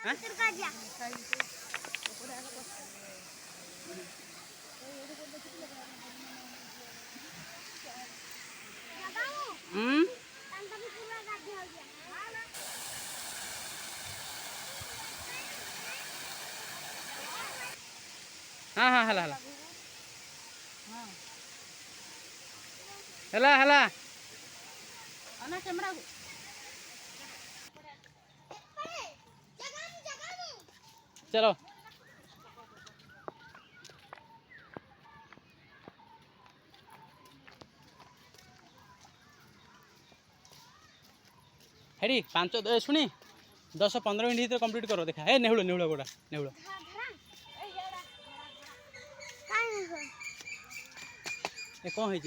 हाँ हाँ हाँ हला हला हला हला अना कैमरा चलो हेडी 5 शुणी 10-15 मिनट भीतर कंप्लीट करो देखा हे नेहुड़ नेहुड़ गोड़ा नेहुड़ ए कौन है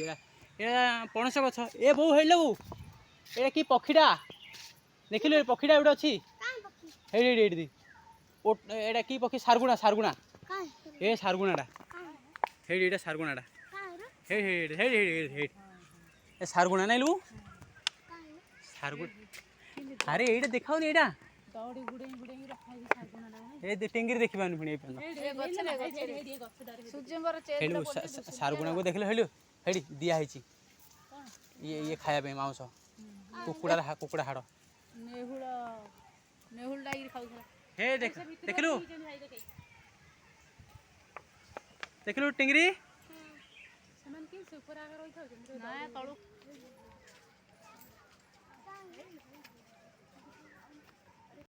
ये पणस गछ ए बो हेलो ए कि पक्षीटा देखिलु पक्षीटा गोटे अच्छी हेडी हेडी एटा कि पक्षी सारगुणा सारगुणा ए सारगुणाटा हेडी एटा सारगुणाटा हे हे हे हे ए सारगुणा नहीं लू सारगुण अरे एटा देखाओ एटा दौड़ी गुड़े गुड़े रखा है सारगुना ए टेंगिर देखिबान पुणी ए सूर्यंकर चेहरा हेलु सारगुणा को देखले हेलु हेडी दिया हैची ये खाया पे मांस कुकुड़ा हाड़ नेहुल नेहुल डाई खाउथला हे देख देखलु देखलु टेंगिरी समान के सुपर आगर होई थाउ ना तळु